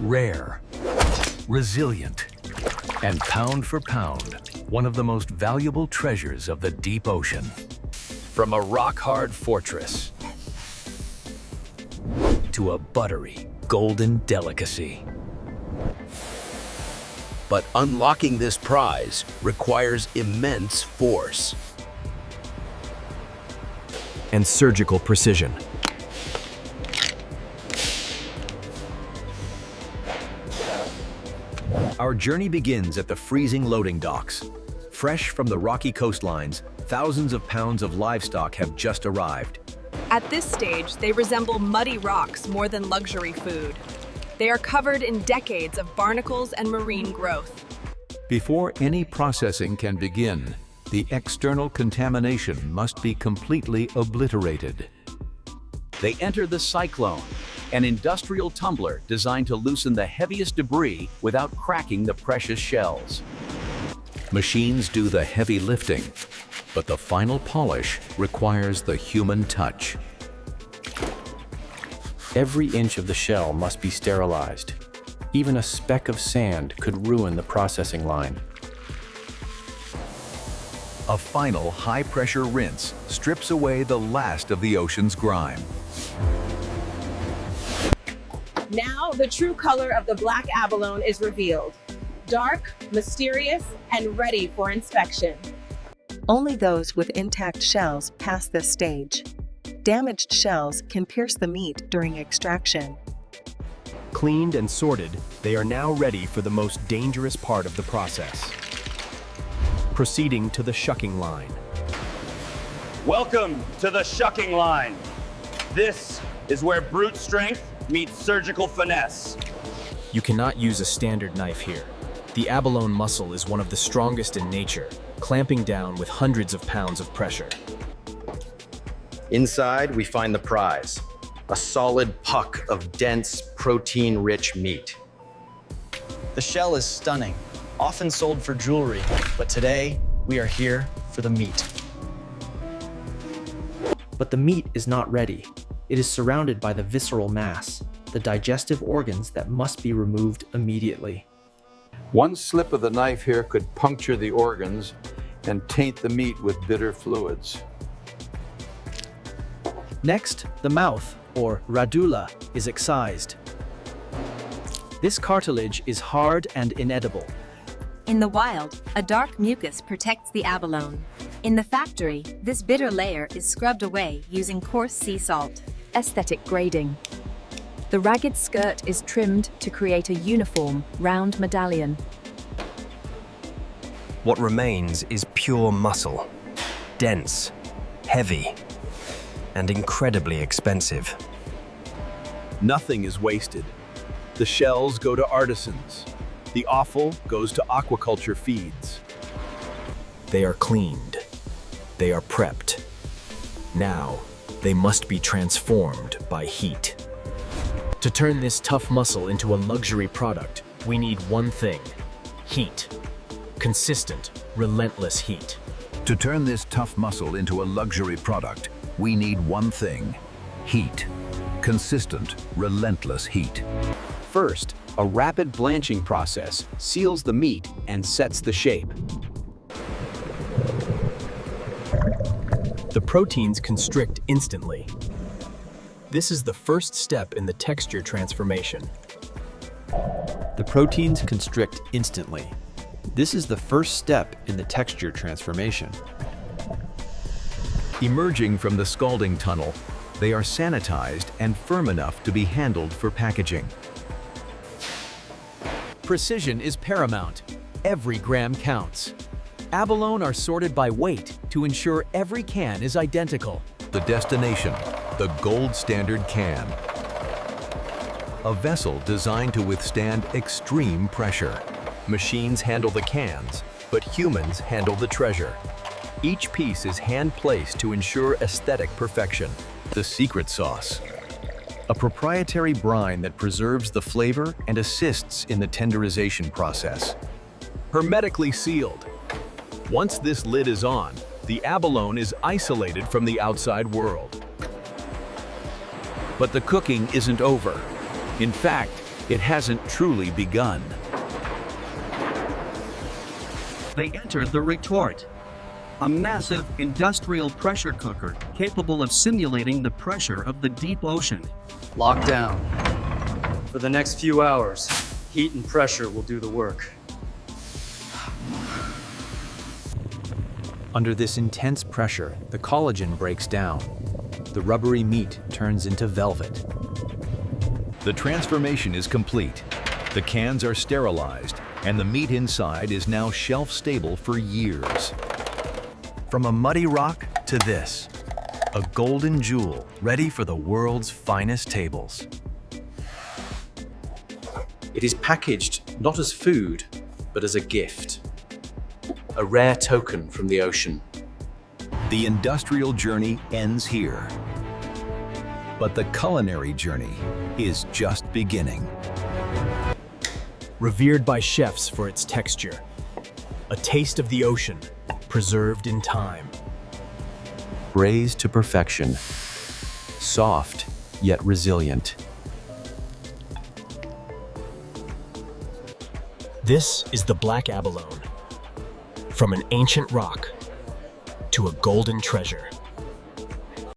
Rare, resilient, and pound for pound, one of the most valuable treasures of the deep ocean. From a rock-hard fortress to a buttery, golden delicacy. But unlocking this prize requires immense force and surgical precision. Our journey begins at the freezing loading docks. Fresh from the rocky coastlines, thousands of pounds of livestock have just arrived. At this stage, they resemble muddy rocks more than luxury food. They are covered in decades of barnacles and marine growth. Before any processing can begin, the external contamination must be completely obliterated. They enter the cyclone, an industrial tumbler designed to loosen the heaviest debris without cracking the precious shells. Machines do the heavy lifting, but the final polish requires the human touch. Every inch of the shell must be sterilized. Even a speck of sand could ruin the processing line. A final high-pressure rinse strips away the last of the ocean's grime. Now the true color of the black abalone is revealed. Dark, mysterious, and ready for inspection. Only those with intact shells pass this stage. Damaged shells can pierce the meat during extraction. Cleaned and sorted, they are now ready for the most dangerous part of the process. Proceeding to the shucking line. Welcome to the shucking line. This is where brute strength meets surgical finesse. You cannot use a standard knife here. The abalone muscle is one of the strongest in nature, clamping down with hundreds of pounds of pressure. Inside, we find the prize, a solid puck of dense, protein-rich meat. The shell is stunning, often sold for jewelry, but today, we are here for the meat. But the meat is not ready. It is surrounded by the visceral mass, the digestive organs that must be removed immediately. One slip of the knife here could puncture the organs and taint the meat with bitter fluids. Next, the mouth, or radula, is excised. This cartilage is hard and inedible. In the wild, a dark mucus protects the abalone. In the factory, this bitter layer is scrubbed away using coarse sea salt. Aesthetic grading. The ragged skirt is trimmed to create a uniform, round medallion. What remains is pure muscle, dense, heavy, and incredibly expensive. Nothing is wasted. The shells go to artisans. The offal goes to aquaculture feeds. They are cleaned. They are prepped. Now, they must be transformed by heat. To turn this tough muscle into a luxury product, we need one thing: heat. Consistent, relentless heat. To turn this tough muscle into a luxury product, we need one thing: heat. Consistent, relentless heat. First, a rapid blanching process seals the meat and sets the shape. The proteins constrict instantly. This is the first step in the texture transformation. The proteins constrict instantly. This is the first step in the texture transformation. Emerging from the scalding tunnel, they are sanitized and firm enough to be handled for packaging. Precision is paramount. Every gram counts. Abalone are sorted by weight to ensure every can is identical. The destination, the gold standard can. A vessel designed to withstand extreme pressure. Machines handle the cans, but humans handle the treasure. Each piece is hand-placed to ensure aesthetic perfection. The secret sauce. A proprietary brine that preserves the flavor and assists in the tenderization process. Hermetically sealed. Once this lid is on, the abalone is isolated from the outside world. But the cooking isn't over. In fact, It hasn't truly begun. They enter the retort, a massive industrial pressure cooker capable of simulating the pressure of the deep ocean. Lock down. For the next few hours, heat and pressure will do the work. Under this intense pressure, the collagen breaks down. The rubbery meat turns into velvet. The transformation is complete. The cans are sterilized, and the meat inside is now shelf-stable for years. From a muddy rock to this, a golden jewel ready for the world's finest tables. It is packaged not as food, but as a gift. A rare token from the ocean. The industrial journey ends here. But the culinary journey is just beginning. Revered by chefs for its texture, a taste of the ocean, preserved in time. Braised to perfection, soft yet resilient. This is the Black Abalone. From an ancient rock to a golden treasure.